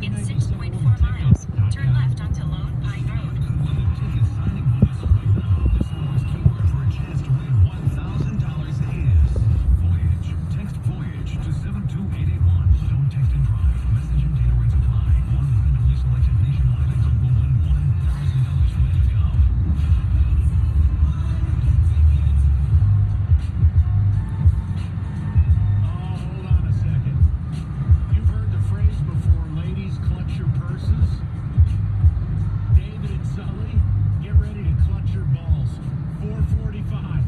In 6.4 miles, turn left onto Lone Pine Road. Ticket signing bonus right now. This hour's keyword for a chance to win $1,000 is Voyage. Text Voyage to 72881. Don't text and drive. Message and data rates apply. One randomly selected nationwide item will win $1,000 from Intercom. Hold on a second. You've heard the phrase before, ladies, clutch your purses. David and Sully, get ready to clutch your balls. 445.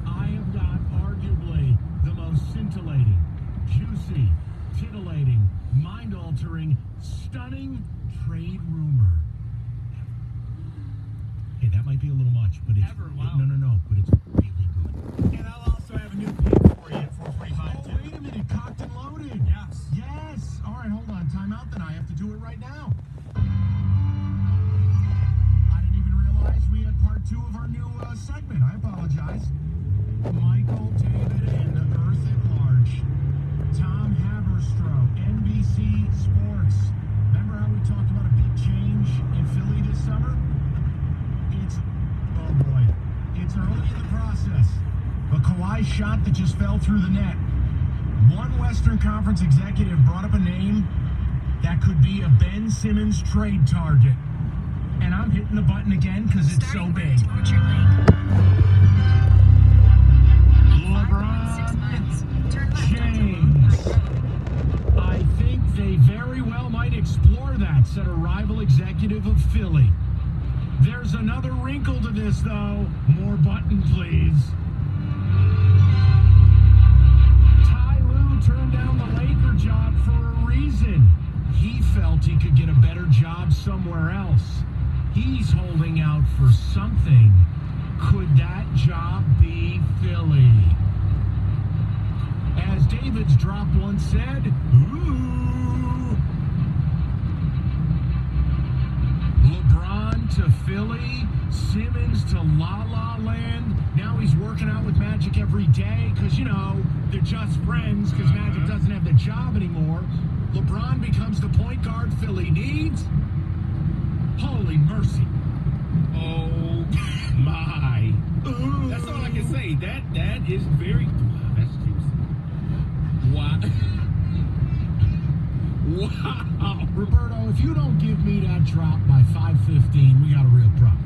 I have got arguably the most scintillating, juicy, titillating, mind-altering, stunning trade rumor. Hey, that might be a little much, but it's... Wow. No, but it's really good. And I'll also have a new pick for you at 445. Oh, wait a minute, cocked and loaded. Yes. Yes. All right, hold on. Time out then. I have to do it right now. I didn't even realize we had part 2 of our new segment. I apologize. Michael, David, and the Earth at large. Tom Haberstroh, NBC Sports. Remember how we talked about a big change in Philly this summer? Oh boy, it's early in the process. A Kawhi shot that just fell through the net. One Western Conference executive brought up a name that could be a Ben Simmons trade target. And I'm hitting the button again because it's so big. Orchard Lake. LeBron 5.6 miles, turn left onto James. Lone Pine Road. I think they very well might explore that, said a rival executive of Philly. There's another wrinkle to this, though. More button, please. Ty Lue turned down the Laker job for a reason. He felt he could get a better job somewhere else. He's holding out for something. Could that job be Philly? As David's drop once said, ooh. LeBron to Philly, Simmons to La La Land. Now he's working out with Magic every day because, you know, they're just friends because Magic doesn't have the job anymore. LeBron becomes the point guard Philly needs. Holy mercy. Oh my. Ooh. That's all I can say. That is very. That's juicy. Wow. Wow. Roberto, if you don't give me that drop by 5:15, we got a real problem.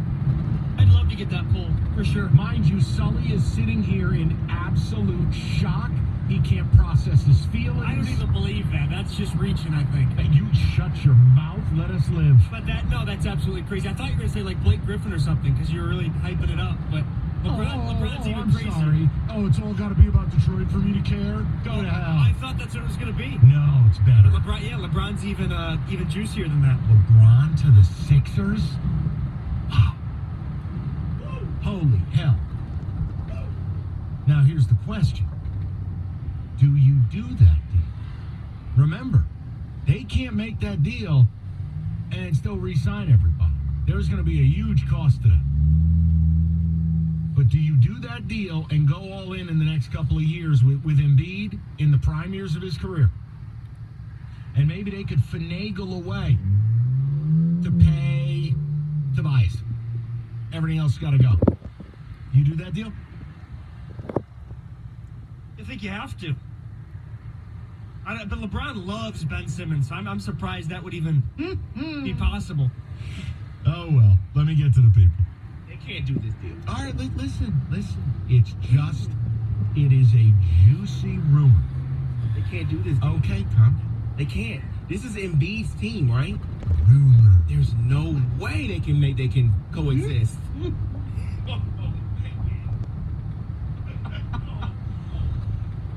I'd love to get that pull, for sure. Mind you, Sully is sitting here in absolute shock. He can't process his feelings. I don't even believe that. That's just reaching, I think. Hey, you shut your mouth. Let us live. But that's absolutely crazy. I thought you were going to say like Blake Griffin or something because you were really hyping it up. But LeBron's even I'm crazier. sorry. Oh, it's all got to be about Detroit for me to care? Go to hell. I thought that's what it was going to be. No, it's better. LeBron's even juicier than that. LeBron to the Sixers? Wow. Holy hell. Now here's the question. Do you do that deal? Remember, they can't make that deal and still re-sign everybody. There's going to be a huge cost to that. But do you do that deal and go all in the next couple of years with Embiid in the prime years of his career? And maybe they could finagle a way to pay Tobias. Everything else got to go. You do that deal? I think you have to. But LeBron loves Ben Simmons. So I'm surprised that would even be possible. Oh, well. Let me get to the people. They can't do this deal. All right, listen. It is a juicy rumor. They can't do this deal. Okay, calm down. They can't. This is Embiid's team, right? Rumor. There's no way they can coexist.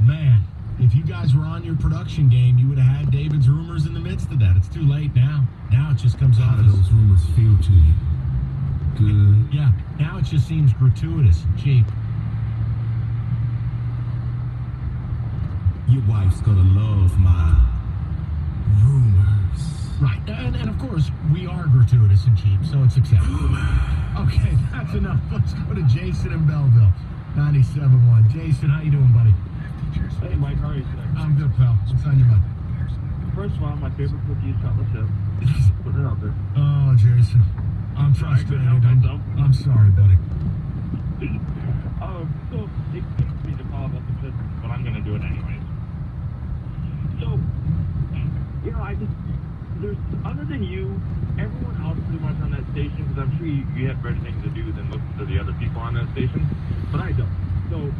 Man, if you guys were on your production game, you would have had David's rumors in the midst of that. It's too late now. Now it just comes How out do those rumors feel to you? Good. Yeah, now it just seems gratuitous and cheap. Your wife's gonna love my rumors. Right, and of course, we are gratuitous and cheap, so it's acceptable. Okay, that's enough. Let's go to Jason in Belleville, 97.1. Jason, how you doing, buddy? Hey, Mike, how are you today? I'm good, pal. What's on your mind? Forest, one of my favorite cookies, chocolate chip. Putting it out there. Oh, Jason. I'm Sorry, I frustrated. couldn't help myself. I'm sorry, buddy. So it pains me to call about the Pistons, but I'm going to do it anyways. So, there's, other than you, everyone else pretty much on that station, because I'm sure you have better things to do than listen to the other people on that station, but I don't. So,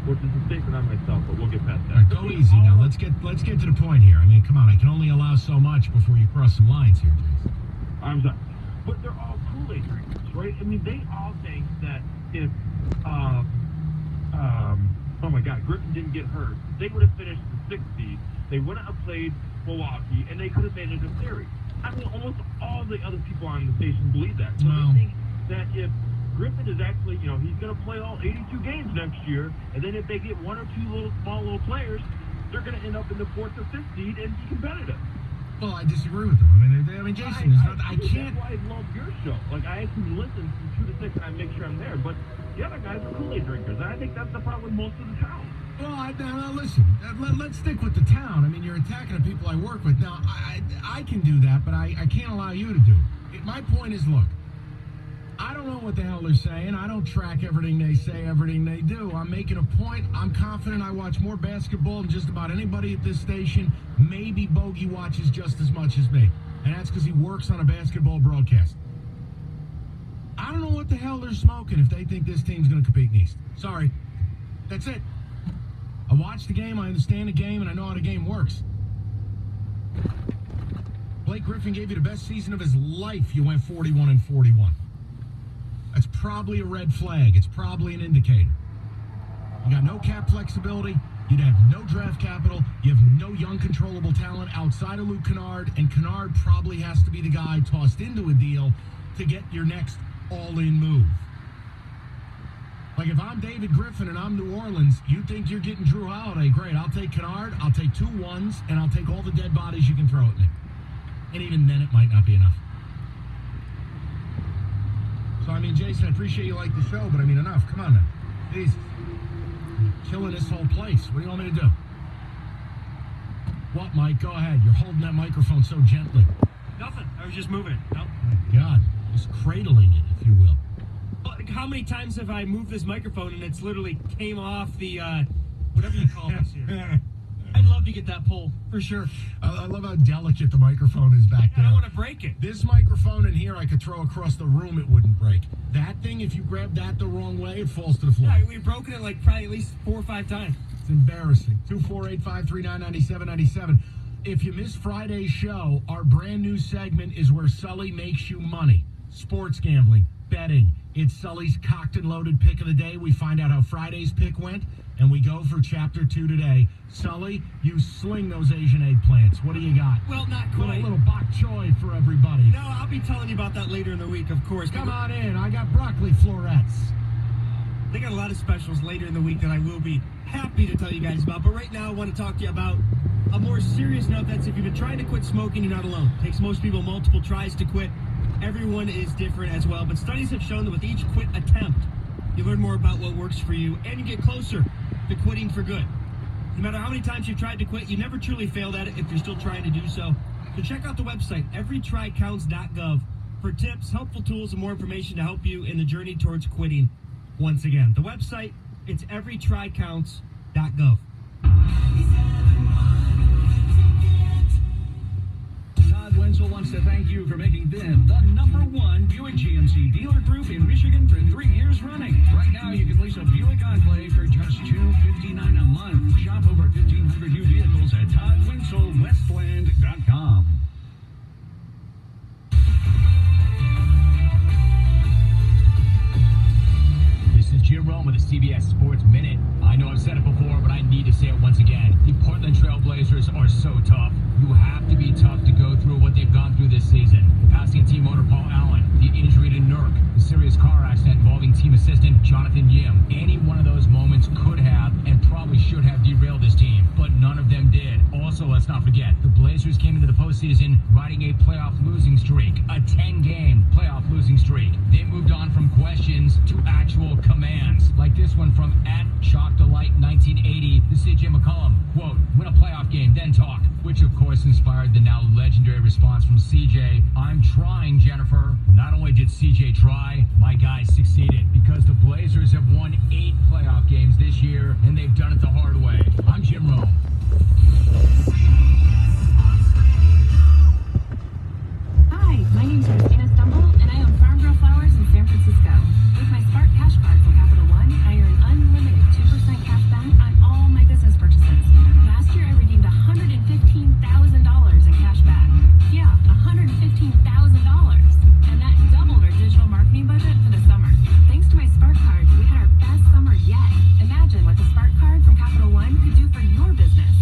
which is a statement on myself, but we'll get past that. All right, go easy now. Let's get to the point here. I mean, come on. I can only allow so much before you cross some lines here, Jason. I'm sorry. But they're all Kool-Aid drinkers, right? I mean, they all think that if, oh my God, Griffin didn't get hurt, they would have finished the 6th seed. They wouldn't have played Milwaukee, and they could have made it a series. I mean, almost all the other people on the station believe that. So Wow. they think that if Griffin is actually, he's going to play all 82 games next year, and then if they get one or two small little players, they're going to end up in the 4th or 5th seed and be competitive. Well, I disagree with them. I mean, Jason, I can't. That's why I love your show. Like, I actually listen from 2 to 6, and I make sure I'm there. But the other guys are Kool-Aid drinkers, and I think that's the problem with most of the town. Well, now listen. Let's stick with the town. I mean, you're attacking the people I work with. Now, I can do that, but I can't allow you to do it. My point is, look, I don't know what the hell they're saying. I don't track everything they say, everything they do. I'm making a point. I'm confident I watch more basketball than just about anybody at this station. Maybe Bogey watches just as much as me. And that's because he works on a basketball broadcast. I don't know what the hell they're smoking if they think this team's going to compete in the East. Sorry. That's it. I watch the game, I understand the game, and I know how the game works. Blake Griffin gave you the best season of his life. You went 41-41. That's probably a red flag. It's probably an indicator. You got no cap flexibility. You'd have no draft capital. You have no young, controllable talent outside of Luke Kennard, and Kennard probably has to be the guy tossed into a deal to get your next all-in move. Like, if I'm David Griffin and I'm New Orleans, you think you're getting Drew Holiday, great. I'll take Kennard, I'll take 2 1s, and I'll take all the dead bodies you can throw at me. And even then, it might not be enough. So, I mean, Jason, I appreciate you like the show, but I mean, enough. Come on now. Jesus. You're killing this whole place. What do you want me to do? What, Mike? Go ahead. You're holding that microphone so gently. Nothing. I was just moving it. Nope. My God. Just cradling it, if you will. How many times have I moved this microphone and it's literally came off the, whatever you call this here? I'd love to get that pull, for sure. I love how delicate the microphone is back there. I don't want to break it. This microphone in here, I could throw across the room, it wouldn't break. That thing, if you grab that the wrong way, it falls to the floor. Yeah, we've broken it like probably at least 4 or 5 times. It's embarrassing. 248-539-9797. If you missed Friday's show, our brand new segment is where Sully makes you money. Sports gambling, betting. It's Sully's cocked and loaded pick of the day. We find out how Friday's pick went, and we go for Chapter 2 today. Sully, you sling those Asian eggplants. What do you got? Well, not quite. A little bok choy for everybody. No, I'll be telling you about that later in the week, of course. Come on in. I got broccoli florets. They got a lot of specials later in the week that I will be happy to tell you guys about. But right now, I want to talk to you about a more serious note. That's if you've been trying to quit smoking, you're not alone. It takes most people multiple tries to quit. Everyone is different as well, but studies have shown that with each quit attempt, you learn more about what works for you, and you get closer to quitting for good. No matter how many times you've tried to quit, you never truly failed at it if you're still trying to do so. So check out the website, everytrycounts.gov, for tips, helpful tools, and more information to help you in the journey towards quitting. Once again, the website, it's everytrycounts.gov. Todd Wenzel wants to thank you for making them the #1 Buick GMC dealer group in Michigan for 3 years running. Right now, you can lease a Buick Enclave for just $259 a month. Shop over 1,500 new vehicles at ToddWenzelWestland.com. This is Jerome with the CBS Sports Minute. I know I've said it before, but I need to say it once again. The Portland Trail Blazers are so tough. You have to be tough to go through what they've gone through this season. Passing team owner Paul Allen, the injury to Nurk, the serious car accident involving team assistant Jonathan Yim. Any one of those moments could have and probably should have derailed this team, but none of them did. Also let's not forget, the Blazers came into the postseason riding a playoff losing streak, a 10-game playoff losing streak. They moved on from questions to actual commands, like this one from @ShockDelight1980 to CJ McCollum. Quote, win a playoff game, then talk, which of course inspired the now legendary response from CJ, I'm trying, Jennifer. Not only did CJ try, my guys succeeded, because the Blazers have won 8 playoff games this year, and they've done it the hard way. I'm Jim Rome. Hi, my name's Christina Stumble, and I own Farm Girl Flowers in San Francisco. With my Spark Cash Card from Capital One, I earn unlimited 2% cash back on all my business purchases. Last year, I redeemed $115,000 in cash back. Yeah, $115,000. And that doubled our digital marketing budget for the summer. Thanks to my Spark Card, we had our best summer yet. Imagine what the Spark Card from Capital One could do for your business.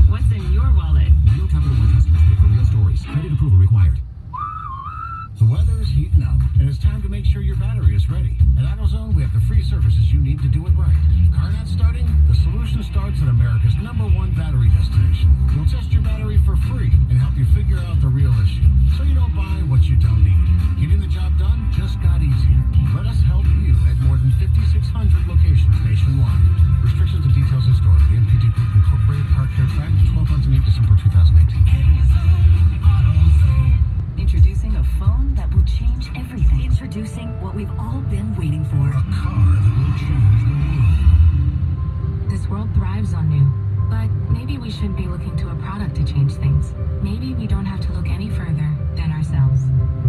What's in your wallet? Real Capital One customers pay for real stories. Credit approval required. The weather is heating up, and it's time to make sure your battery is ready. At AutoZone, we have the free services you need to do it right. Car not starting? The solution starts at America's #1 battery destination. We'll test your battery for free and help you figure out the real issue, so you don't buy what you don't need. Getting the job done just got easier. Let us help you at more than 5,600 locations nationwide. Restrictions and details in store. The NPD Group Incorporated, Car Care Track, 12 months and 8 December 2018. Introducing a phone that will change everything. Introducing what we've all been waiting for. A car that will change the world. This world thrives on new. But maybe we shouldn't be looking to a product to change things. Maybe we don't have to look any further than ourselves.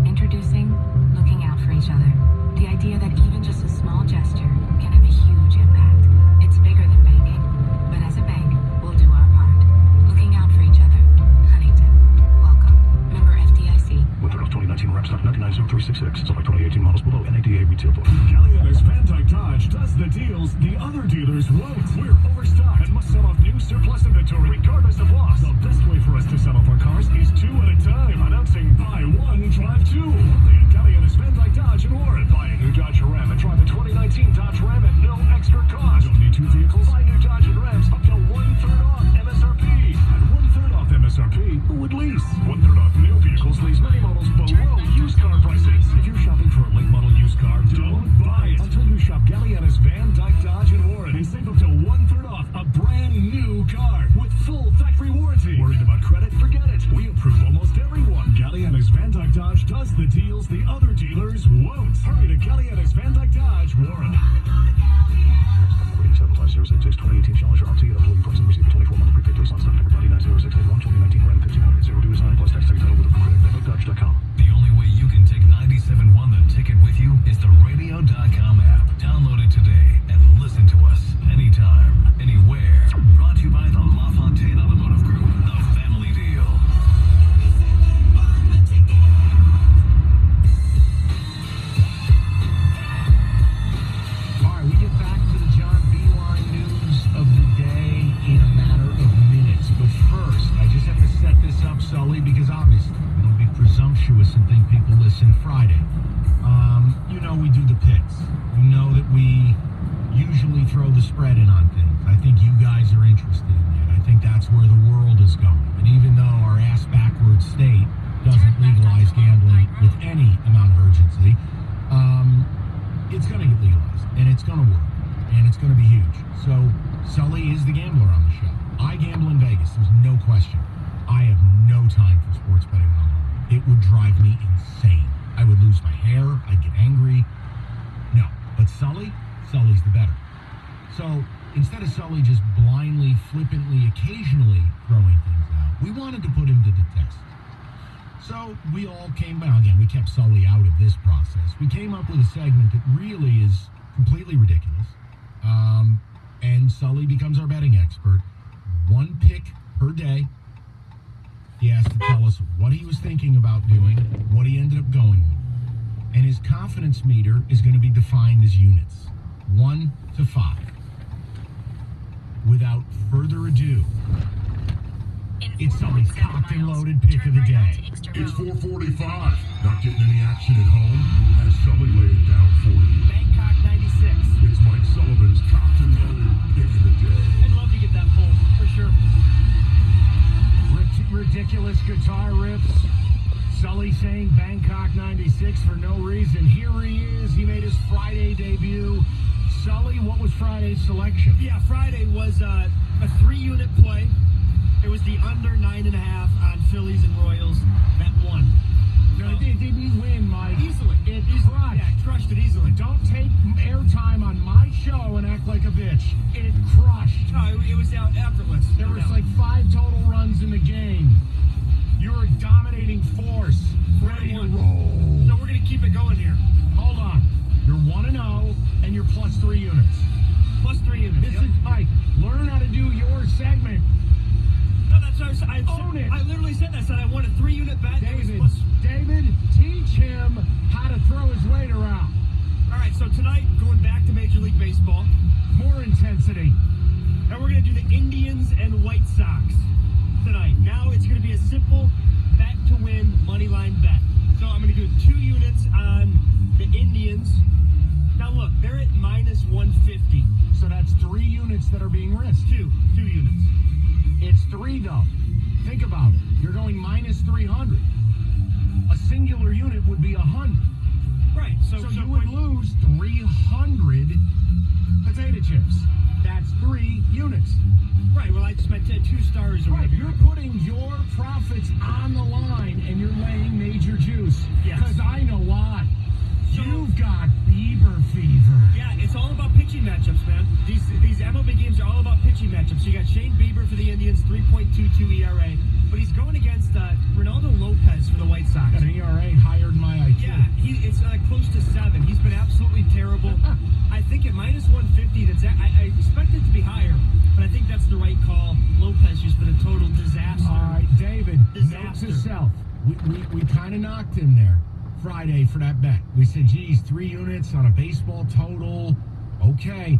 Introducing looking out for each other. The idea that even just a small gesture can have a huge impact. It's bigger than banking. But as a bank, we'll do our part. Looking out for each other. Huntington. Welcome. Member FDIC. With the 2019 Ram stock 990366. Select 2018 models below NADA retail book. Caliana's Van Dyke Dodge does the deals the other dealers won't. We're overstocked and must sell off new surplus inventory regardless of loss. The best way for us to sell off our cars is 2 at a time. Announcing buy 1, drive 2. Only at Caliana's Van Dyke Dodge in Warren. Buy a new Dodge Ram and try the 2019 Dodge Ram at no extra cost. Don't need 2 vehicles? Buy new Dodge and Rams up to 1/3 off MSRP. At 1/3 off MSRP, who would lease? 1/3 off new vehicles lease many models below used car prices. If you're shopping for a late model used car, don't buy it until you shop Galliana's Van Dyke Dodge in Warren and save up to 1/3 off a brand new car with full factory warranty. Worried about credit? Forget it. We approve almost everyone. Galliana's Van Dyke Dodge does the deals the other dealers won't. Hurry to Galliana's Van Dyke Dodge, Warren. 75066 2018 Challenger RT at uploading price and receive a 24-month prepaid lease on stock number 99068 2019 Ram 1500 02 design plus tax title with a credit at Dodge.com. The only way you can take 97.1 The Ticket with you is the radio.com app. Download it today and listen to us anytime, anywhere. Brought to you by the LaFontaine Automotive Group, the family deal. All right, we get back to the John Beeline news of the day in a matter of minutes. But first, I just have to set this up, Sully, because obviously I don't be presumptuous and think people listen Friday. You know we do the picks. You know that we usually throw the spread in on things. I think you guys are interested in that. I think that's where the world is going. And even though our ass-backwards state doesn't legalize gambling with any amount of urgency, it's going to get legalized, and it's going to work, and it's going to be huge. So Sully is the gambler on the show. I gamble in Vegas. There's no question. I have no time for sports betting online. It would drive me insane. I would lose my hair. I'd get angry. No. But Sully's the better. So instead of Sully just blindly, flippantly, occasionally throwing things out, we wanted to put him to the test. So we all we kept Sully out of this process. We came up with a segment that really is completely ridiculous. And Sully becomes our betting expert. 1 pick per day. He has to tell us what he was thinking about doing, what he ended up going with. And his confidence meter is going to be defined as units. 1 to 5. Without further ado, it's Sully's cocked and loaded pick of the day. It's 4:45. Not getting any action at home? Has Sully laid it down for you? Bangkok 96. It's Mike Sullivan's cocked and loaded pick of the day. I'd love to get that pull, for sure. ridiculous guitar riffs. Sully saying Bangkok 96 for no reason. Here he is. He made his Friday debut. Sully, what was Friday's selection? Yeah, Friday was a 3-unit play. It was the under 9.5 on Phillies and Royals that won. No, it didn't win, Mike. Easily. It Easily. crushed. Yeah, crushed it easily. Don't take airtime on my show and act like a bitch. It crushed. No, it was effortless. There was like 5 total runs in the game. You're a dominating force. Ready to roll. So we're going to keep it going here. Hold on. You're 1-0, and you're plus 3 units. Plus 3 units. This is Mike. Learn how to do your segment. No, that's what I Own it. I literally said that. I said I won a 3-unit bet. David, teach him how to throw his weight around. All right, so tonight, going back to Major League Baseball. More intensity. And we're going to do the Indians and White Sox tonight. Now it's going to be a simple bet-to-win money line bet. So I'm going to do 2 units on the Indians. Now look, they're at minus 150. So that's 3 units that are being risked. 2 units. It's 3 though. Think about it. You're going minus 300. A singular unit would be 100. Right. So you would lose 300 potato chips. That's 3 units. Right. Well, I just meant 2 stars or Right. whatever. You're putting your profits on the line and you're laying major juice. Yes. Because I know why. So- You've got Bieber fever. Yeah, it's all about pitching matchups, man. These MLB games are all about pitching matchups. You got Shane Bieber for the Indians, 3.22 ERA, but he's going against Ronaldo Lopez for the White Sox. Got an ERA higher than my IQ. Yeah, it's close to 7. He's been absolutely terrible. I think at minus 150, I expect it to be higher, but I think that's the right call. Lopez just been a total disaster. All right, David, Disaster. note to self. We kind of knocked him there Friday for that bet. We said, geez, 3 units on a baseball total. Okay,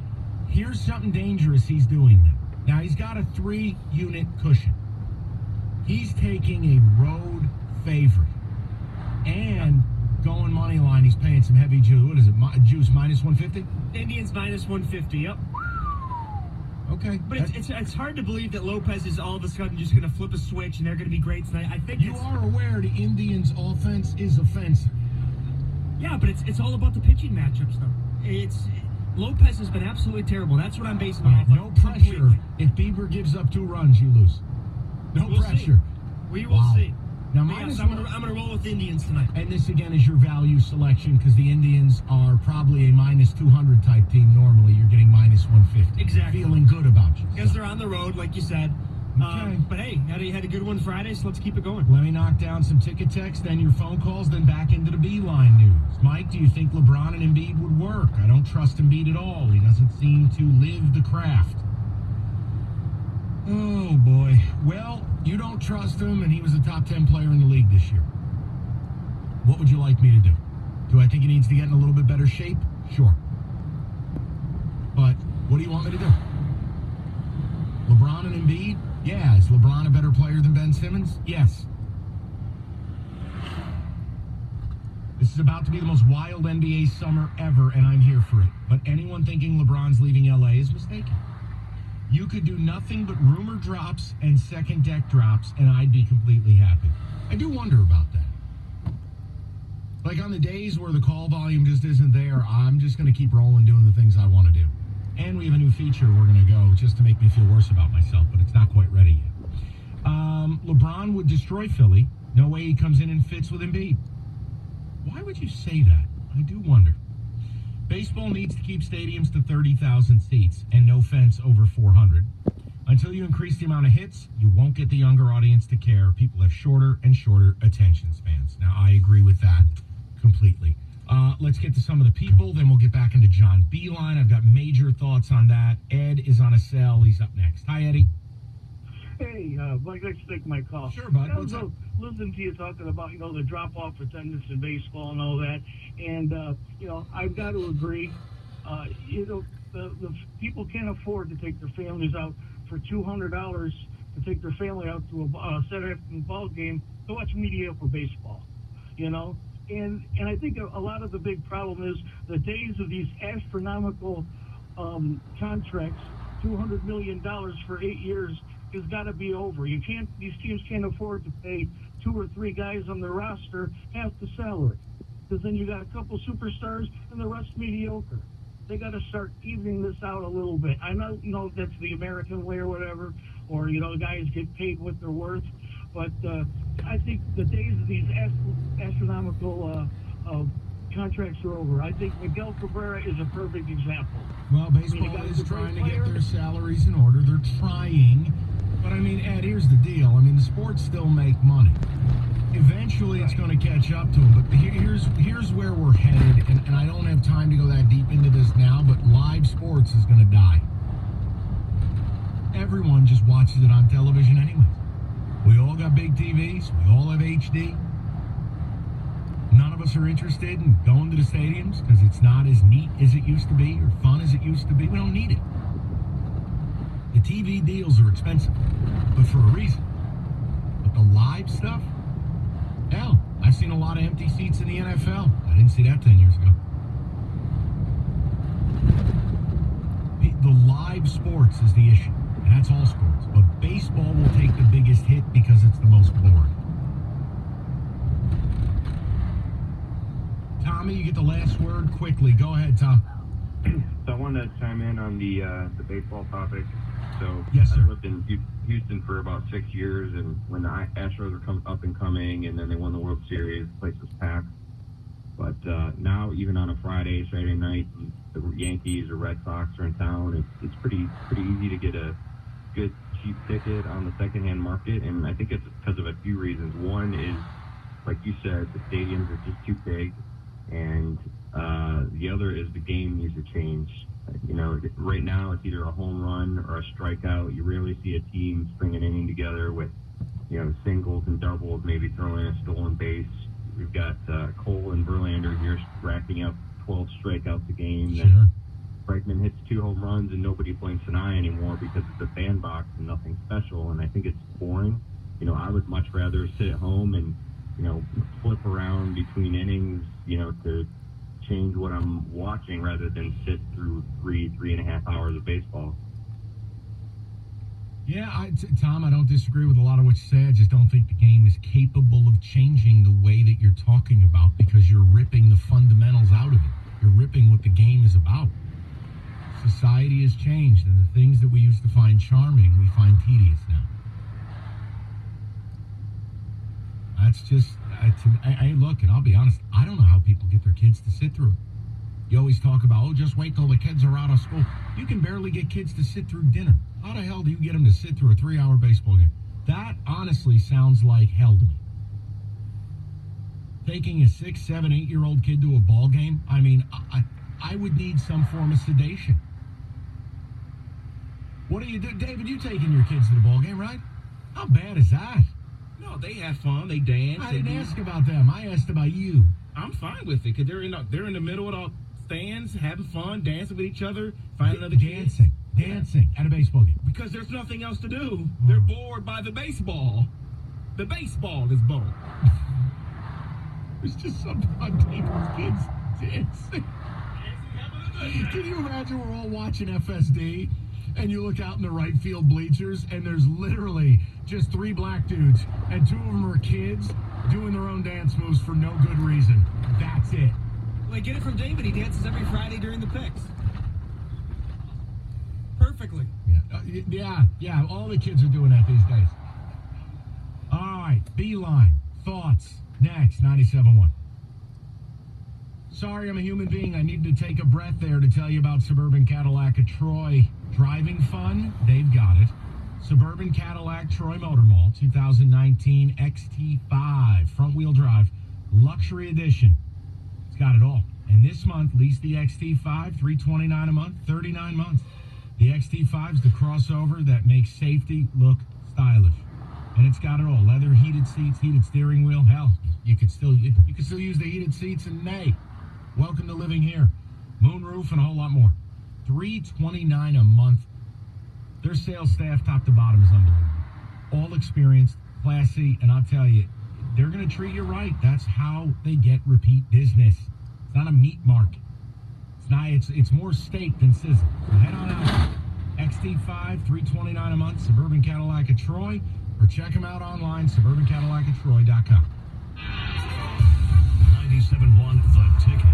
here's something dangerous he's doing now. Now, he's got a 3-unit cushion. He's taking a road favorite and going money line. He's paying some heavy juice. What is it? Juice minus 150? Indians minus 150, yep. Okay. But it's hard to believe that Lopez is all of a sudden just going to flip a switch and they're going to be great tonight. I think You are aware the Indians' offense is offensive. Yeah, but it's all about the pitching matchups, though. Lopez has been absolutely terrible. That's what I'm basing it off of. No pressure. completely. If Bieber gives up 2 runs, you lose. No We'll pressure. See. We will Wow. see. Now, But minus yes, I'm one- gonna roll with the Indians tonight. And this again is your value selection because the Indians are probably a minus 200 type team. Normally, you're getting minus 150. Exactly. Feeling good about you. Because they're on the road, like you said. Okay. But hey, had a good one Friday, so let's keep it going. Let me knock down some ticket text, then your phone calls, then back into the Beeline news. Mike, do you think LeBron and Embiid would work? I don't trust Embiid at all. He doesn't seem to live the craft. Oh, boy. Well, you don't trust him, and he was a top 10 player in the league this year. What would you like me to do? Do I think he needs to get in a little bit better shape? Sure. But what do you want me to do? LeBron and Embiid? Yeah. Is LeBron a better player than Ben Simmons? Yes. This is about to be the most wild NBA summer ever, and I'm here for it. But anyone thinking LeBron's leaving LA is mistaken. You could do nothing but rumor drops and second deck drops, and I'd be completely happy. I do wonder about that. Like on the days where the call volume just isn't there, I'm just going to keep rolling doing the things I want to do. And we have a new feature we're going to go just to make me feel worse about myself, but it's not quite ready yet. LeBron would destroy Philly. No way he comes in and fits with Embiid. Why would you say that? I do wonder. Baseball needs to keep stadiums to 30,000 seats and no fence over 400. Until you increase the amount of hits, you won't get the younger audience to care. People have shorter and shorter attention spans. Now, I agree with that completely. Let's get to some of the people, then we'll get back into John Beeline. I've got major thoughts on that. Ed is on a cell. He's up next. Hi, Eddie. Hey, Mike, thanks for taking my call. Sure, bud. I What's was up? listening to you talking about, the drop-off attendance in baseball and all that. And, I've got to agree. The people can't afford to take their families out for $200 to take their family out to a Saturday afternoon ball game to watch mediocre baseball, And I think a lot of the big problem is the days of these astronomical contracts, $200 million for 8 years, has got to be over. These teams can't afford to pay 2 or 3 guys on the roster half the salary, because then you got a couple superstars and the rest mediocre. They got to start evening this out a little bit. I know that's the American way or whatever, or guys get paid what they're worth, but I think the days of these astronomical contracts are over. I think Miguel Cabrera is a perfect example. Well, baseball is trying to get their salaries in order. They're trying. But, Ed, here's the deal. The sports still make money. Eventually, it's going to catch up to them. But here's where we're headed, and I don't have time to go that deep into this now, but live sports is going to die. Everyone just watches it on television anyways. We all got big TVs. We all have HD. None of us are interested in going to the stadiums because it's not as neat as it used to be or fun as it used to be. We don't need it. The TV deals are expensive, but for a reason. But the live stuff, hell, I've seen a lot of empty seats in the NFL. I didn't see that 10 years ago. The live sports is the issue, and that's all sports. But baseball will take the biggest hit because it's the most boring. Tommy, you get the last word quickly. Go ahead, Tom. So I wanted to chime in on the baseball topic. So yes, sir. I lived in Houston for about 6 years, and when the Astros were up and coming, and then they won the World Series, the place was packed. But now, even on a Saturday night, and the Yankees or Red Sox are in town, it's pretty easy to get a good cheap ticket on the secondhand market, and I think it's because of a few reasons. One is, like you said, the stadiums are just too big, and the other is the game needs to change. Right now it's either a home run or a strikeout. You rarely see a team string an inning together with, singles and doubles, maybe throwing a stolen base. We've got Cole and Verlander here racking up 12 strikeouts a game. Sure. Then Bregman hits 2 home runs and nobody blinks an eye anymore because it's a bandbox and nothing special. And I think it's boring. I would much rather sit at home and, flip around between innings, to change what I'm watching rather than sit through 3.5 hours of baseball. Yeah, Tom, I don't disagree with a lot of what you said. I just don't think the game is capable of changing the way that you're talking about because you're ripping the fundamentals out of it. You're ripping what the game is about. Society has changed, and the things that we used to find charming, we find tedious now. That's just, look, and I'll be honest, I don't know how people get their kids to sit through it. You always talk about, just wait till the kids are out of school. You can barely get kids to sit through dinner. How the hell do you get them to sit through a 3-hour baseball game? That honestly sounds like hell to me. Taking a 6, 7, 8-year-old kid to a ball game, I would need some form of sedation. What do you do? David, you taking your kids to the ball game, right? How bad is that? No, they have fun. They dance. I didn't ask about them. I asked about you. I'm fine with it because they're in the middle of the stands, having fun, dancing with each other, finding other kids. Dancing at a baseball game. Because there's nothing else to do. They're bored by the baseball. The baseball is bored. There's just something about people's kids dancing. Can you imagine we're all watching FSD and you look out in the right field bleachers and there's literally just 3 black dudes and 2 of them are kids doing their own dance moves for no good reason. That's it. Well, get it from David. He dances every Friday during the picks. Perfectly. Yeah, all the kids are doing that these days. All right, Beeline, thoughts. Next, 97.1. Sorry, I'm a human being. I needed to take a breath there to tell you about Suburban Cadillac of Troy. Driving fun? They've got it. Suburban Cadillac Troy Motor Mall 2019 XT5 front-wheel drive luxury edition. It's got it all. And this month, lease the XT5, $329 a month, 39 months. The XT5 is the crossover that makes safety look stylish. And it's got it all. Leather, heated seats, heated steering wheel. Hell, you could still use the heated seats in May. Welcome to living here. Moonroof and a whole lot more. $329 a month. Their sales staff, top to bottom, is unbelievable. All experienced, classy, and I'll tell you, they're going to treat you right. That's how they get repeat business. It's not a meat market. It's more steak than sizzle. So head on out. XT5, $329 a month, Suburban Cadillac of Troy, or check them out online, suburbancadillacoftroy.com. 97.1 The Ticket.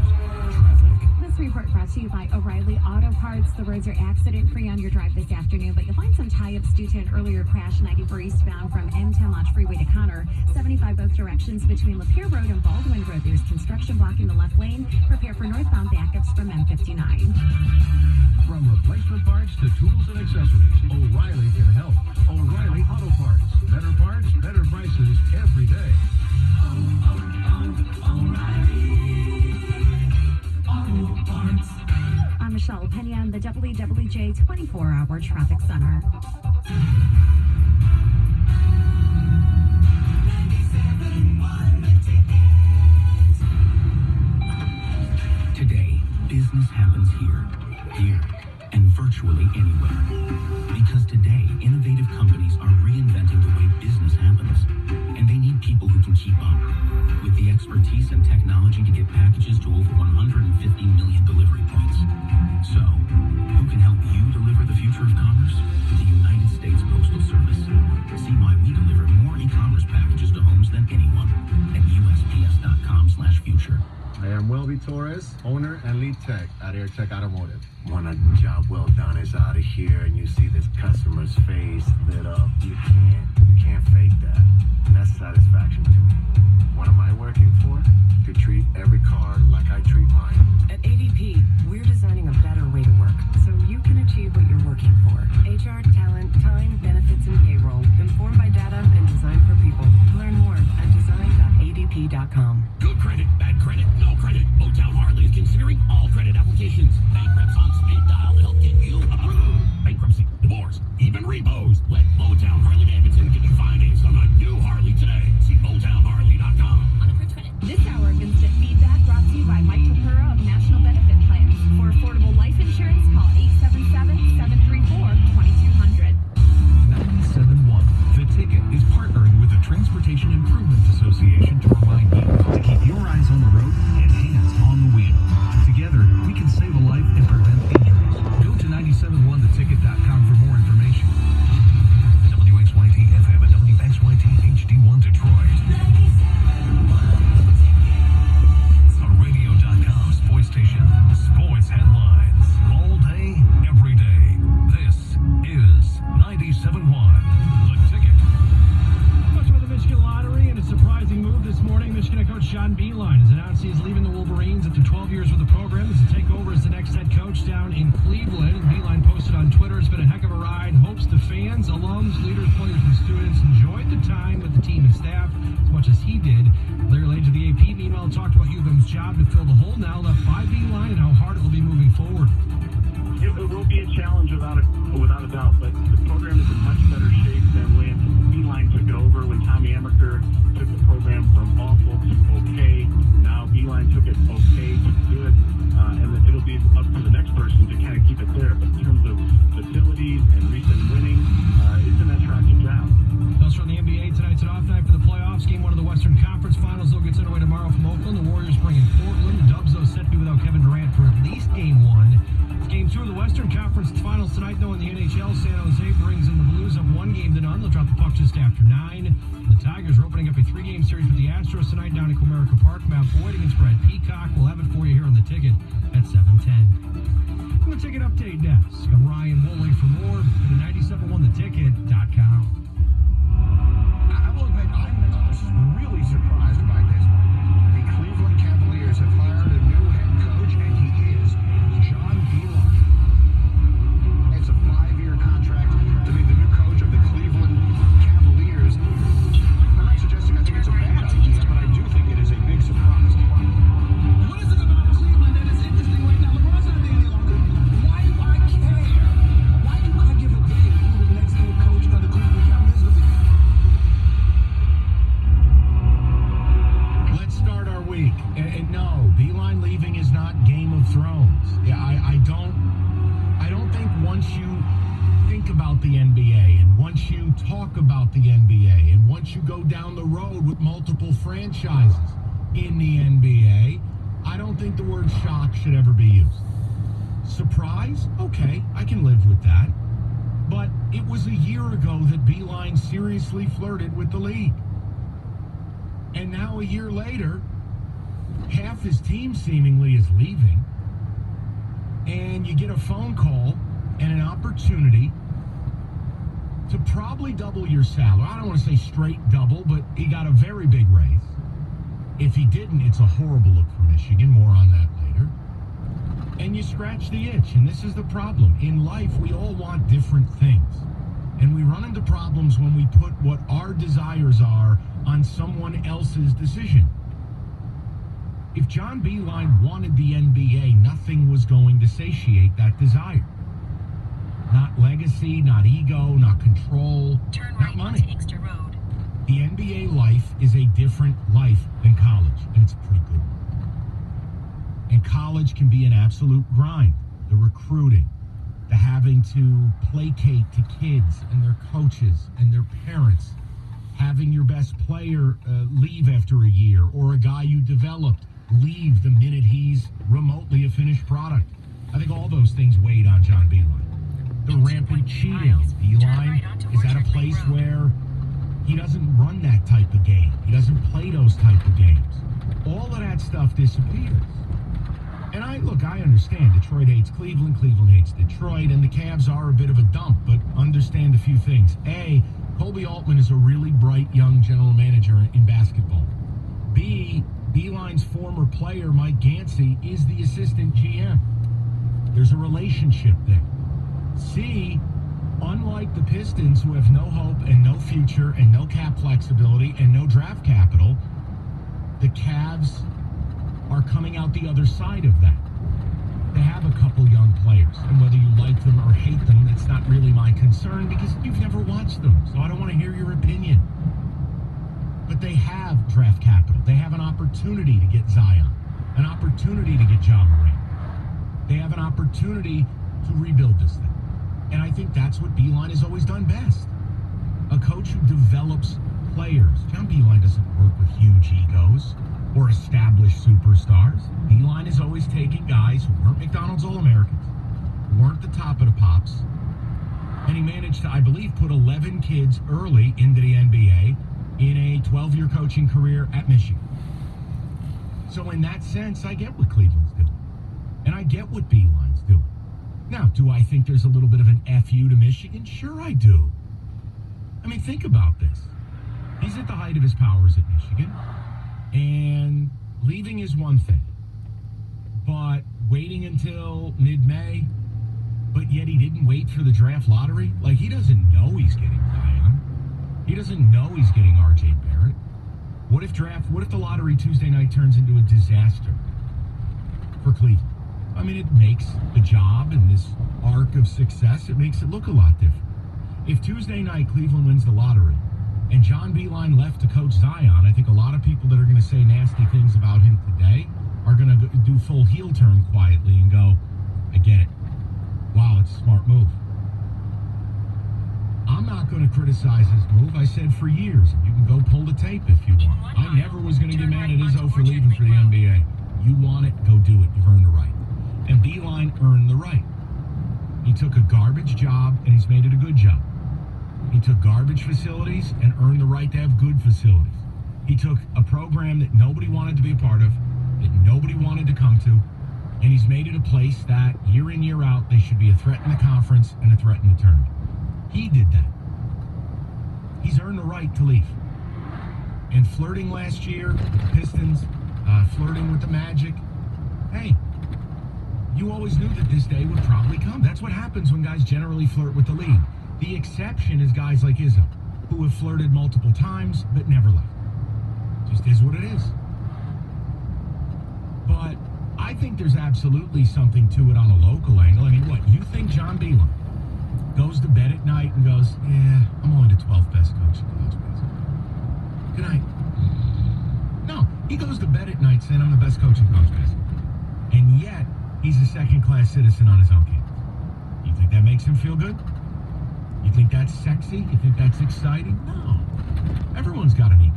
Traffic. This report brought to you by O'Reilly Auto Parts. The roads are accident-free on your drive this afternoon, but you'll find some tie-ups due to an earlier crash 94 eastbound from M10 Lodge Freeway to Connor. 75 both directions between Lapeer Road and Baldwin Road. There's construction blocking the left lane. Prepare for northbound backups from M59. From replacement parts to tools and accessories, O'Reilly can help. O'Reilly Auto Parts. Better parts, better prices every day. I'm Michelle Pena in the WWJ 24-hour traffic center. Today, business happens here, and virtually anywhere. Because today, innovative companies are reinventing the way business happens, and they need people who can keep up. With the expertise and technology to get packages to over 150 million delivery points. So, who can help you deliver the future of commerce? The United States Postal Service. See why we deliver more e-commerce packages to homes than anyone at USPS.com/future. I am Welby Torres, owner and lead tech at AirTech Automotive. When a job well done is out of here and you see this customer's face lit up, you can't fake that. And that's satisfaction to me. What am I working for? To treat every car like I treat mine. At ADP, we're designing a better way to work so you can achieve what you're working for. HR, talent, time, benefits, and payroll. Informed by data and designed for people. Learn more at design.adp.com. Good credit, bad credit, no credit. Motown Harley is considering all credit applications. Bankrupt's on speed dial to help get you approved. Bankruptcy, divorce, even repos. Let Motown Harley Davidson get you financed on a new Harley today. See MotownHarley.com. This hour of instant feedback brought to you by Mike Topura of National Benefit Plans. For affordable life insurance, call 877-734-2200. 97.1 The Ticket is partnering with the Transportation Improvement Association to remind you to keep your eyes on the road and hands on the wheel. Together, we can save a life and prevent injuries. Go to 971theticket.com for more information. WXYT FM and WXYT HD1 Detroit. A radio.com sports station. Sports headlines. All day, every day. This is 97.1 The Ticket. Much about the Michigan Lottery and a surprising move this morning. Michigan head coach Sean Beeline has announced he is leaving the Wolverines after 12 years with the program as to take over as the next head coach down in Cleveland. And Beeline posted on Twitter, it's been a heck of a ride. Hopes the fans, alums, leaders, players, and students enjoyed the time with the team and staff as much as he did. Larry Lage of the AP, meanwhile, talked about U of M's job to fill the hole now left by Beeline and how hard it will be moving forward. It will be a challenge without a doubt, but the program is in much better shape than when Beeline took it over, when Tommy Amaker took the program from awful to okay. Now Beeline took it okay to good, and then it'll be up to the next person to kind of keep it there. But in terms of facilities and recent winning, it's an attractive job. Elsewhere in the NBA, tonight's an off night for the playoffs. Game 1 of the Western Conference Finals, though, gets underway tomorrow from Oakland. The Warriors bring in Portland. The Dubs, though, set to be without Kevin Durant for at least Game 1. It's Game 2 of the Western Conference Finals tonight, though, in the NHL. San Jose brings in the Blues up 1 game to none. They'll drop the puck just after 9. The Tigers are opening up a 3-game series with the Astros tonight down at Comerica Park. Matt Boyd against Brad Peacock. We'll have it for you here on The Ticket at 7:10. From the Ticket Update Desk, I'm Ryan Woolley. For more, go to 971theticket.com. I will admit, I'm really surprised by this. The Cleveland Cavaliers have hired a new head coach, and he is John Beeline. It's a 5-year contract to be the new coach of the Cleveland Cavaliers. I'm not suggesting I think it's a bad idea, but I do think it is a big surprise. What is it about Cleveland that is interesting right now? LeBron's not there any longer. Why do I care? Why do I give a damn who the next head coach of the Cleveland Cavaliers will be? Let's start our week. And no, Beeline leaving is not Game of Thrones. Yeah, I don't think once you think about the NBA and once you talk about the NBA and once you go down the road with multiple franchises in the NBA, I don't think the word shock should ever be used. Surprise? Okay, I can live with that. But it was a year ago that Beeline seriously flirted with the league. And now a year later, half his team seemingly is leaving. And you get a phone call and an opportunity to probably double your salary. I don't want to say straight double, but he got a very big raise. If he didn't, it's a horrible look for Michigan. More on that later. And you scratch the itch, and this is the problem. In life, we all want different things. And we run into problems when we put what our desires are on someone else's decision. If John Beeline wanted the NBA, nothing was going to satiate that desire. Not legacy, not ego, not control, not money. Inkster Road. The NBA life is a different life than college, and it's pretty good. And college can be an absolute grind. The recruiting, the having to placate to kids and their coaches and their parents, having your best player leave after a year, or a guy you developed leave the minute he's remotely a finished product. I think all those things weighed on John Beeline. The rampant cheating. Beeline is at a place where he doesn't run that type of game. He doesn't play those type of games. All of that stuff disappears. And I understand Detroit hates Cleveland, Cleveland hates Detroit, and the Cavs are a bit of a dump, but understand a few things. A, Colby Altman is a really bright young general manager in basketball. B, Beeline's former player, Mike Gansey, is the assistant GM. There's a relationship there. C, unlike the Pistons, who have no hope and no future and no cap flexibility and no draft capital, the Cavs are coming out the other side of that. They have a couple young players, and whether you like them or hate them, it's not really my concern because you've never watched them, so I don't want to hear your opinion. But they have draft capital. They have an opportunity to get Zion, an opportunity to get John Morant. They have an opportunity to rebuild this thing. And I think that's what Beeline has always done best. A coach who develops players. John Beeline doesn't work with huge egos or established superstars. Beeline is always taking guys who weren't McDonald's All-Americans, who weren't the top of the pops, and he managed to, I believe, put 11 kids early into the NBA in a 12-year coaching career at Michigan. So in that sense, I get what Cleveland's doing. And I get what Beeline's doing. Now, do I think there's a little bit of an FU to Michigan? Sure I do. I mean, think about this. He's at the height of his powers at Michigan, and leaving is one thing. But waiting until mid-May, but yet he didn't wait for the draft lottery? Like, he doesn't know he's getting Zion. He doesn't know he's getting R.J. Barrett. What if the lottery Tuesday night turns into a disaster for Cleveland? I mean, it makes the job and this arc of success, it makes it look a lot different. If Tuesday night Cleveland wins the lottery and John Beeline left to coach Zion, I think a lot of people that are going to say nasty things about him today are going to do full heel turn quietly and go, I get it. Wow, it's a smart move. I'm not going to criticize his move. I said for years, you can go pull the tape if you want. I never was going to get mad at Izzo for leaving for the NBA. You want it, go do it. You've earned the right. And Beeline earned the right. He took a garbage job, and he's made it a good job. He took garbage facilities and earned the right to have good facilities. He took a program that nobody wanted to be a part of, that nobody wanted to come to, and he's made it a place that, year in, year out, they should be a threat in the conference and a threat in the tournament. He did that. He's earned the right to leave. And flirting last year with the Pistons, flirting with the Magic, hey, you always knew that this day would probably come. That's what happens when guys generally flirt with the league. The exception is guys like Izzo, who have flirted multiple times but never left. Just is what it is. But I think there's absolutely something to it on a local angle. I mean, what, you think John Beeline goes to bed at night and goes, yeah, I'm only the 12th best coach in college basketball. Good night. No, he goes to bed at night saying I'm the best coach in college basketball. And yet, he's a second-class citizen on his own campus. You think that makes him feel good? You think that's sexy? You think that's exciting? No. Everyone's got an ego.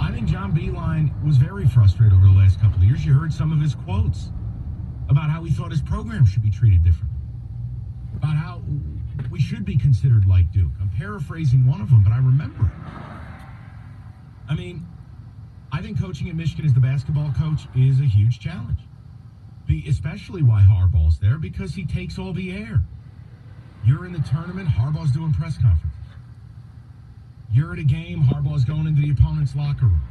I think John Beeline was very frustrated over the last couple of years. You heard some of his quotes about how he thought his program should be treated differently. About how we should be considered like Duke. I'm paraphrasing one of them, but I remember it. I mean, I think coaching at Michigan as the basketball coach is a huge challenge. Especially why Harbaugh's there, because he takes all the air. You're in the tournament, Harbaugh's doing press conferences. You're at a game, Harbaugh's going into the opponent's locker room.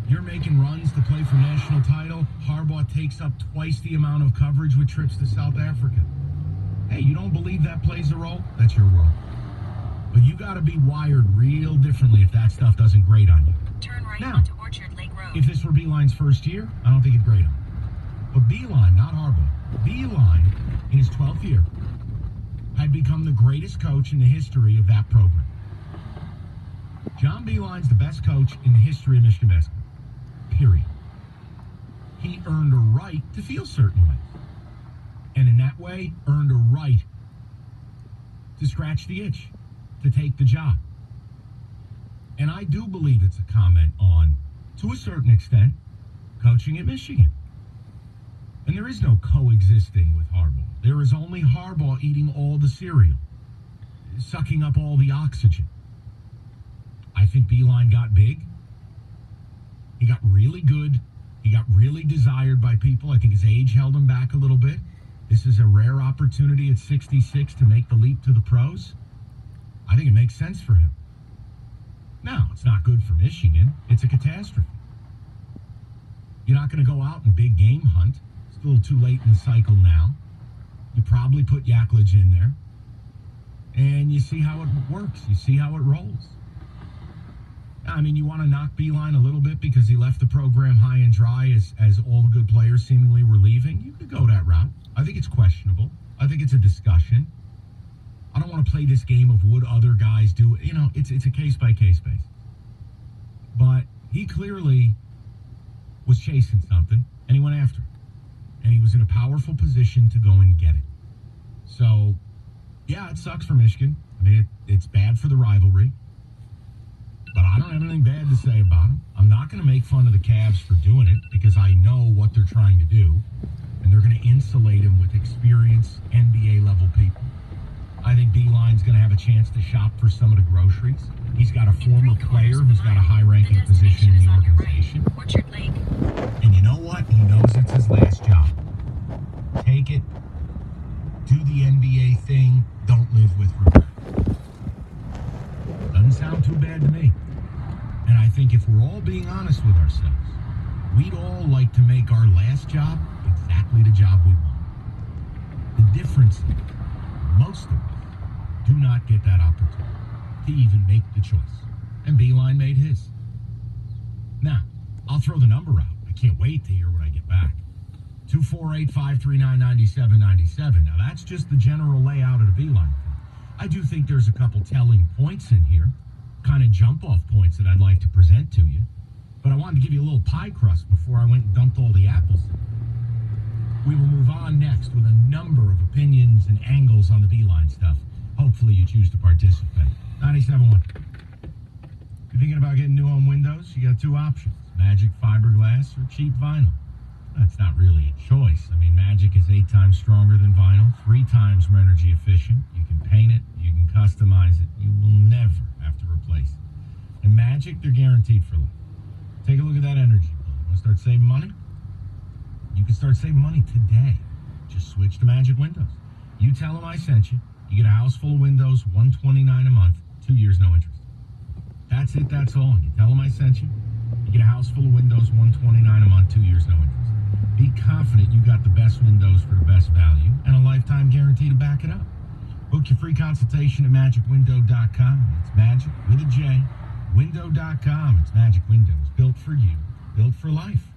You're making runs to play for national title, Harbaugh takes up twice the amount of coverage with trips to South Africa. Hey, you don't believe that plays a role? That's your world. But you got to be wired real differently if that stuff doesn't grate on you. Turn right Now, onto Orchard Lake Road. if this were Beilein's first year, I don't think it'd grate on him. But Beilein, not Harbaugh, Beilein, in his 12th year, had become the greatest coach in the history of that program. John Beilein's the best coach in the history of Michigan basketball. Period. He earned a right to feel certain ways. And in that way, earned a right to scratch the itch, to take the job. And I do believe it's a comment on, to a certain extent, coaching at Michigan. And there is no coexisting with Harbaugh. There is only Harbaugh eating all the cereal, sucking up all the oxygen. I think Beilein got big. He got really good. He got really desired by people. I think his age held him back a little bit. This is a rare opportunity at 66 to make the leap to the pros. I think it makes sense for him. Now, it's not good for Michigan. It's a catastrophe. You're not going to go out and big game hunt. It's a little too late in the cycle now. You probably put Yaklich in there. And you see how it works. You see how it rolls. I mean, you want to knock Beilein a little bit because he left the program high and dry as all the good players seemingly were leaving. You could go that route. I think it's questionable. I think it's a discussion. I don't want to play this game of would other guys do it. You know, it's a case-by-case basis. But he clearly was chasing something, and he went after it. And he was in a powerful position to go and get it. So, yeah, it sucks for Michigan. I mean, it's bad for the rivalry. But I don't have anything bad to say about him. I'm not going to make fun of the Cavs for doing it because I know what they're trying to do. And they're going to insulate him with experienced NBA-level people. I think Beilein's going to have a chance to shop for some of the groceries. He's got a former player who's got a high-ranking position in the organization. Orchard Lake. And you know what? He knows it's his last job. Take it. Do the NBA thing. Don't live with regret. Doesn't sound too bad to me. And I think if we're all being honest with ourselves, we'd all like to make our last job exactly the job we want. The difference is, most of us do not get that opportunity to even make the choice. And Beilein made his. Now, I'll throw the number out. I can't wait to hear when I get back. 248-539-9797. Now, that's just the general layout of the Beilein thing. I do think there's a couple telling points in here, kind of jump-off points that I'd like to present to you. But I wanted to give you a little pie crust before I went and dumped all the apples. We will move on next with a number of opinions and angles on the Beilein stuff. Hopefully you choose to participate. 97.1. You're thinking about getting new home windows? You got two options. Magic fiberglass or cheap vinyl. That's not really a choice. I mean, Magic is 8 times stronger than vinyl, 3 times more energy efficient. You can paint it, you can customize it. You will never have to replace it. And Magic, they're guaranteed for life. Take a look at that energy bill. You want to start saving money? You can start saving money today. Just switch to Magic Windows. You tell them I sent you. You get a house full of windows, $129 a month, 2 years, no interest. That's it, that's all. You tell them I sent you. You get a house full of windows, $129 a month, 2 years, no interest. Be confident you got the best windows for the best value and a lifetime guarantee to back it up. Book your free consultation at magicwindow.com. It's Magic with a J. Window.com. It's Magic Windows. Built for you. Built for life.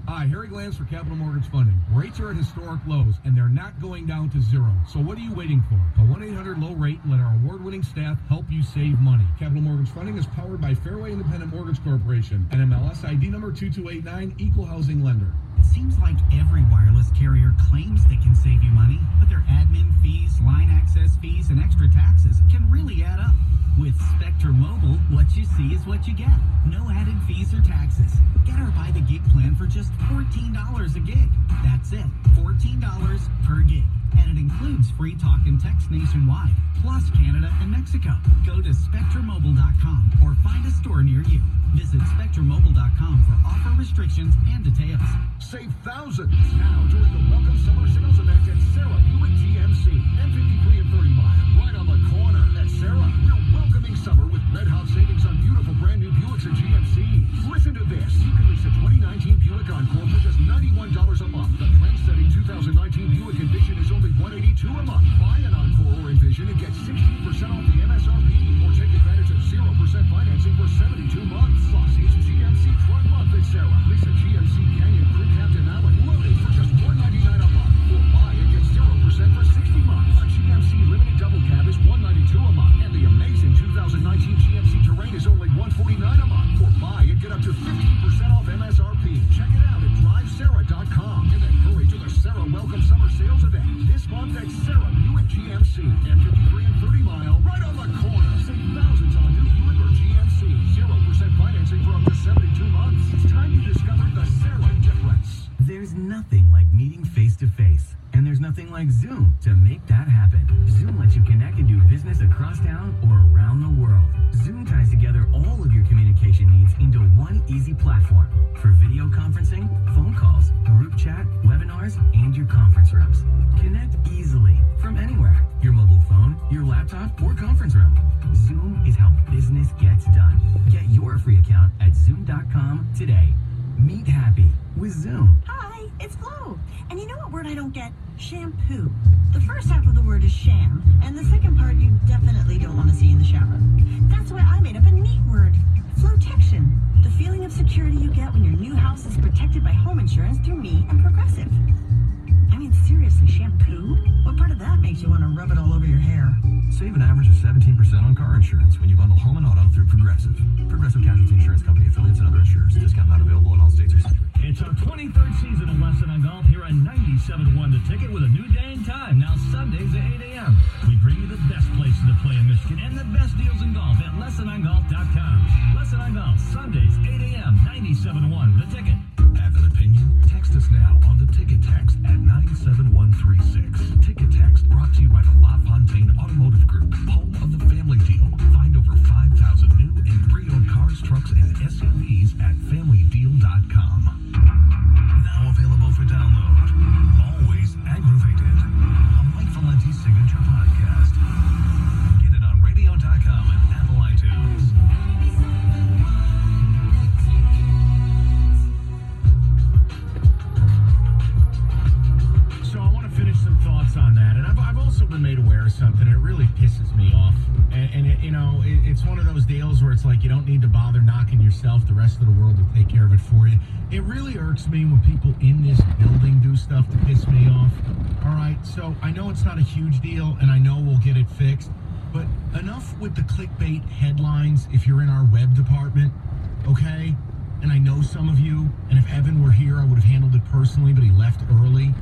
Hi, Harry Glantz for Capital Mortgage Funding. Rates are at historic lows, and they're not going down to zero. So what are you waiting for? Call 1-800-LOW-RATE and let our award-winning staff help you save money. Capital Mortgage Funding is powered by Fairway Independent Mortgage Corporation, NMLS ID number 2289, Equal Housing Lender. It seems like every wireless carrier claims they can save you money, but their admin fees, line access fees, and extra taxes can really add up. With Spectrum Mobile, what you see is what you get. No added fees or taxes. Get our by the gig plan for for just $14 a gig. That's it, $14 per gig. And it includes free talk and text nationwide, plus Canada and Mexico. Go to SpectrumMobile.com or find a store near you. Visit SpectrumMobile.com for offer restrictions and details. Save thousands now during the Welcome Summer Sales Event at Sarah Buick GMC. M53 and 30 Mile, right on the corner. At Sarah, we're welcoming summer with red hot savings on beautiful brand new Buicks and GMCs. Listen to this. You can lease a 2019 Buick Encore for just $91 a month. The trend-setting 2019 Buick Envision is only $182 a month. Buy an Encore or Envision and get 16% off the MSRP, or take advantage of 0% financing for 72 months. Plus, it's GMC Truck Month at Sarah. Lease a GMC Canyon Crew Captain Allen loaded for just $199 a month. Or buy and get 0% for 60 months. A GMC Limited Double Cab is $192 a month. And the amazing 2019 GMC Terrain is only $149 a month. Or buy and get up to 15% off MSRP. Check it out at DriveSarah.com. And then hurry to the Sarah Welcome Summer Sales Event this month at Sarah Buick GMC. M53 and 30 Mile, right on the corner. Save thousands on a new Buick or GMC. 0% financing for up to 72 months. It's time you discovered the Sarah difference. There's nothing like meeting face-to-face, and there's nothing like Zoom to make that happen. Zoom lets you connect and do business across town or around the world. Zoom ties together all of your communication needs into one easy platform for video conferencing, phone calls, group chat, webinars, and your conference rooms. Connect easily from anywhere, your mobile phone, your laptop, or conference room. Zoom is how business gets done. Get your free account at Zoom.com today. Meet happy with Zoom. Hi, it's Flo. And you know what word I don't get? Shampoo. The first half of the word is sham, and the second part you definitely don't want to see in the shower. That's why I made up a neat word. Flotection. The feeling of security you get when your new house is protected by home insurance through me and Progressive. I mean, seriously, shampoo? What part of that makes you want to rub it all over your hair? Save an average of 17% on car insurance when you bundle home and auto through Progressive. Progressive Casualty Insurance Company, affiliates, and other insurers. Discount not available in all states or countries. It's our 23rd season of Lesson on Golf here on 97.1 The Ticket with a new day and time. Now Sundays at 8 a.m. We bring you the best places to play in Michigan and the best deals in golf at LessonOnGolf.com. Lesson on Golf, Sundays, 8 a.m., 97.1 The Ticket. Have an opinion? Text us now on the Ticket Text at 97136. Ticket Text brought to you by the LaFontaine Automotive Group, home of the family deal. Find over 5,000 new and pre-owned cars, trucks, and SUVs at FamilyDeal.com. Now available for download. Always Aggravated, a Mike Valenti signature podcast. Get it on radio.com and Apple iTunes. So I want to finish some thoughts on that, and I've also been made aware of something. It really pisses me off, and it, it's one of those deals where it's like you don't need to bother knocking yourself. The rest of the world will take care of it for you. It really irks me when people in this building do stuff to piss me off. All right, so I know it's not a huge deal, and I know we'll get it fixed, but enough with the clickbait headlines if you're in our web department, okay? And I know some of you, and if Evan were here, I would have handled it personally, but he left early.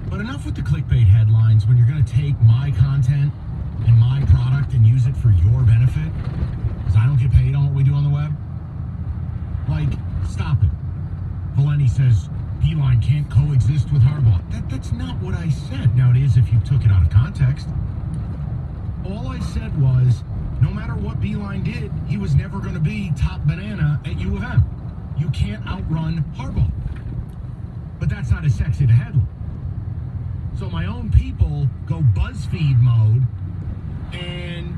But enough with the clickbait headlines when you're going to take my content and my product and use it for your benefit, because I don't get paid on what we do on the web. Like, stop it. Valenti says Beeline can't coexist with Harbaugh. That's not what I said. Now, it is if you took it out of context. All I said was, no matter what Beeline did, he was never going to be top banana at U of M. You can't outrun Harbaugh. But that's not as sexy to headline. So my own people go BuzzFeed mode, and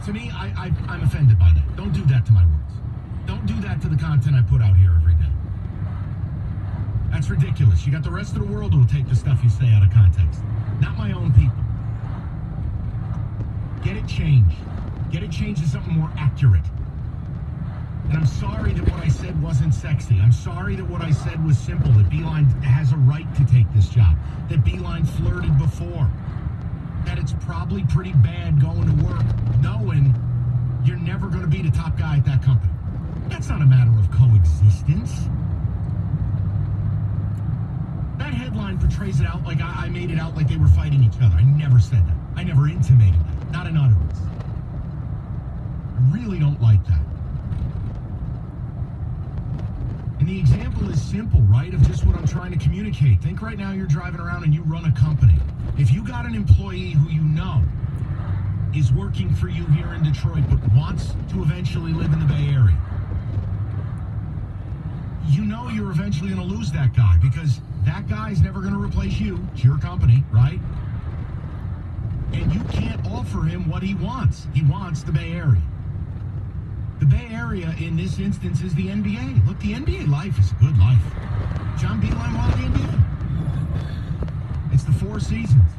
to me, I'm offended by that. Don't do that to my words. Don't do that to the content I put out here every day. That's ridiculous. You got the rest of the world who will take the stuff you say out of context. Not my own people. Get it changed. Get it changed to something more accurate. And I'm sorry that what I said wasn't sexy. I'm sorry that what I said was simple, that Beeline has a right to take this job, that Beeline flirted before, that it's probably pretty bad going to work knowing you're never going to be the top guy at that company. That's not a matter of coexistence. That headline portrays it out like I made it out like they were fighting each other. I never said that. I never intimated that. Not in utterance. I really don't like that. And the example is simple, right, of just what I'm trying to communicate. Think right now you're driving around and you run a company. If you got an employee who you know is working for you here in Detroit but wants to eventually live in the Bay Area, you know you're eventually going to lose that guy because that guy's never going to replace you. It's your company, right? And you can't offer him what he wants. He wants the Bay Area. The Bay Area, in this instance, is the NBA. Look, the NBA life is a good life. John Beilein wanted the NBA. It's the Four Seasons.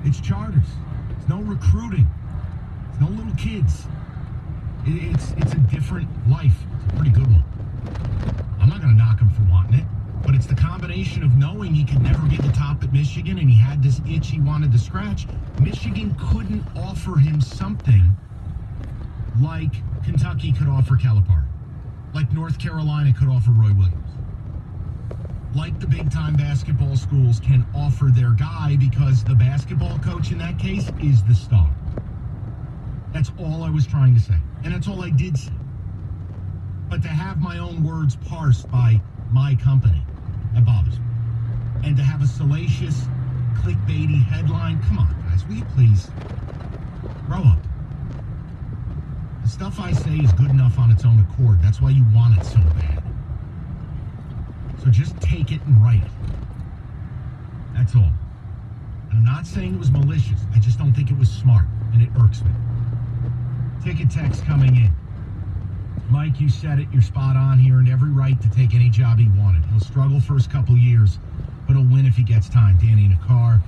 It's charters. It's no recruiting. It's no little kids. It's a different life. It's a pretty good one. I'm not going to knock him for wanting it, but it's the combination of knowing he could never be the top at Michigan and he had this itch he wanted to scratch. Michigan couldn't offer him something like Kentucky could offer Calipari, like North Carolina could offer Roy Williams, like the big-time basketball schools can offer their guy because the basketball coach in that case is the star. That's all I was trying to say, and that's all I did say. But to have my own words parsed by my company, that bothers me. And to have a salacious, clickbaity headline, come on, guys, will you please grow up? The stuff I say is good enough on its own accord. That's why you want it so bad. So just take it and write it. That's all. And I'm not saying it was malicious. I just don't think it was smart, and it irks me. Ticket text coming in. Mike, you said it. You're spot on. He earned every right to take any job he wanted. He'll struggle first couple years, but he'll win if he gets time. Danny in a car.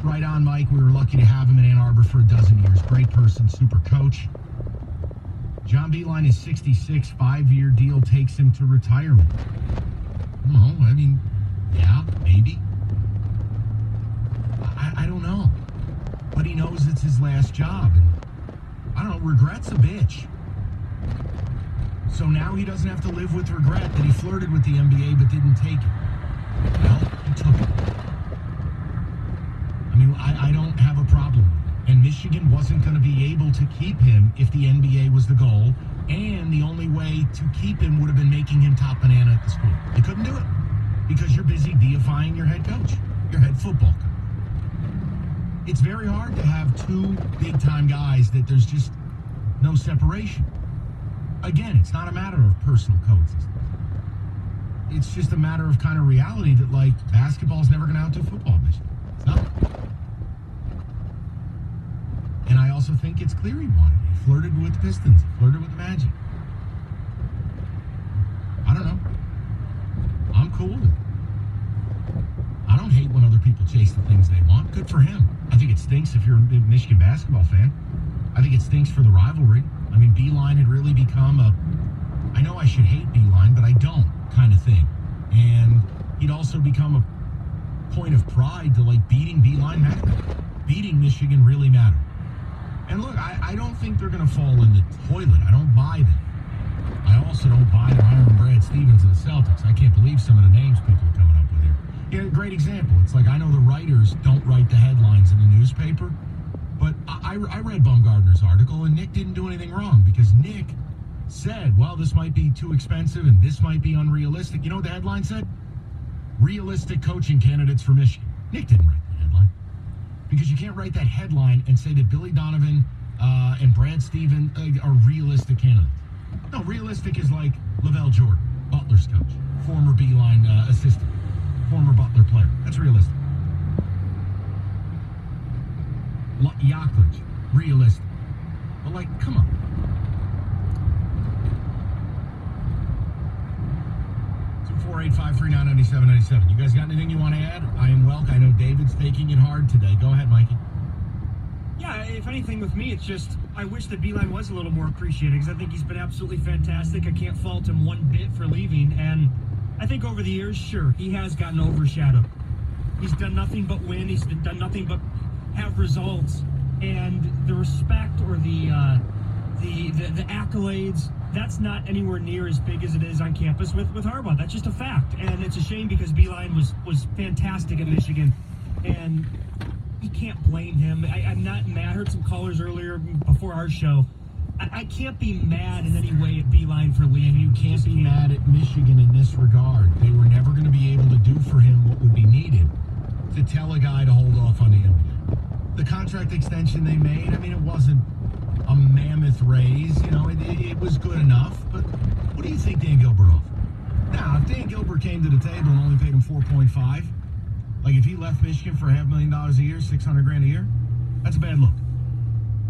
Right on, Mike. We were lucky to have him in Ann Arbor for a dozen years. Great person, super coach. John Beilein is 66. 5-year deal takes him to retirement. No, I mean, yeah, maybe. I don't know. But he knows it's his last job. And I don't know, regret's a bitch. So now he doesn't have to live with regret that he flirted with the NBA but didn't take it. Well, he took it. I mean, I don't have a problem with it. And Michigan wasn't going to be able to keep him if the NBA was the goal. And the only way to keep him would have been making him top banana at the school. They couldn't do it because you're busy deifying your head coach, your head football coach. It's very hard to have two big-time guys that there's just no separation. Again, it's not a matter of personal coexistence. It's just a matter of kind of reality that, like, basketball's never going to outdo football, Michigan. It's not. And I also think it's clear he wanted it. He flirted with the Pistons. He flirted with the Magic. I don't know. I'm cool with it. I don't hate when other people chase the things they want. Good for him. I think it stinks if you're a Michigan basketball fan. I think it stinks for the rivalry. I mean, Beilein had really become a, I know I should hate Beilein, but I don't kind of thing. And he'd also become a point of pride to, like, beating Beilein mattered. Beating Michigan really mattered. And look, I don't think they're going to fall in the toilet. I don't buy them. I also don't buy the hiring Brad Stevens and the Celtics. I can't believe some of the names people are coming up with here. Yeah, great example. It's like, I know the writers don't write the headlines in the newspaper, but I read Baumgartner's article, and Nick didn't do anything wrong because Nick said, well, this might be too expensive and this might be unrealistic. You know what the headline said? Realistic coaching candidates for Michigan. Nick didn't write the headline because you can't write that headline and say that Billy Donovan and Brad Stevens are realistic candidates. No, realistic is like Lavelle Jordan, Butler's coach, former Beilein assistant, former Butler player. That's realistic. Yaklich, realistic. But, like, come on. Four 853-997-97. You guys got anything you want to add? I am Welk. I know David's taking it hard today. Go ahead, Mikey. Yeah, if anything with me, it's just I wish that Beilein was a little more appreciated because I think he's been absolutely fantastic. I can't fault him one bit for leaving. And I think over the years, sure, he has gotten overshadowed. He's done nothing but win. He's done nothing but have results. And the respect or the accolades, that's not anywhere near as big as it is on campus with Harbaugh. That's just a fact. And it's a shame because Beilein was fantastic at Michigan. And you can't blame him. I'm not mad. I heard some callers earlier before our show I can't be mad in any way at Beeline for leaving. You can't be mad at Michigan in this regard. They were never going to be able to do for him what would be needed to tell a guy to hold off on the NBA. The contract extension they made, I mean, it wasn't a mammoth raise. You know, it was good enough. But what do you think Dan Gilbert offered? Now, if Dan Gilbert came to the table and only paid him 4.5, like if he left Michigan for $500,000 a year, $600,000 a year, that's a bad look.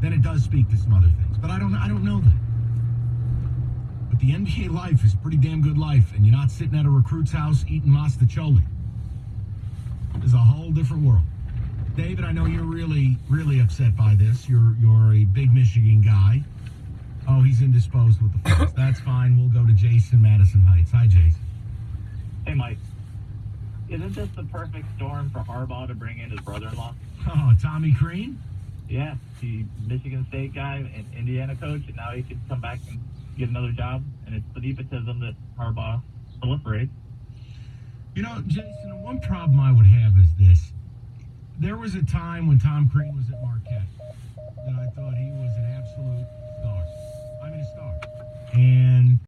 Then it does speak to some other things. But I don't know that. But the NBA life is a pretty damn good life, and you're not sitting at a recruit's house eating mastacholi. It's a whole different world. David, I know you're really, really upset by this. You're a big Michigan guy. Oh, he's indisposed with the Force. That's fine. We'll go to Jason, Madison Heights. Hi, Jason. Hey, Mike. Isn't this the perfect storm for Harbaugh to bring in his brother-in-law? Oh, Tommy Crean? Yeah, the Michigan State guy and Indiana coach, and now he can come back and get another job, and it's the nepotism that Harbaugh proliferates. You know, Jason, one problem I would have is this. There was a time when Tom Crean was at Marquette that I thought he was an absolute star. I mean, a star. And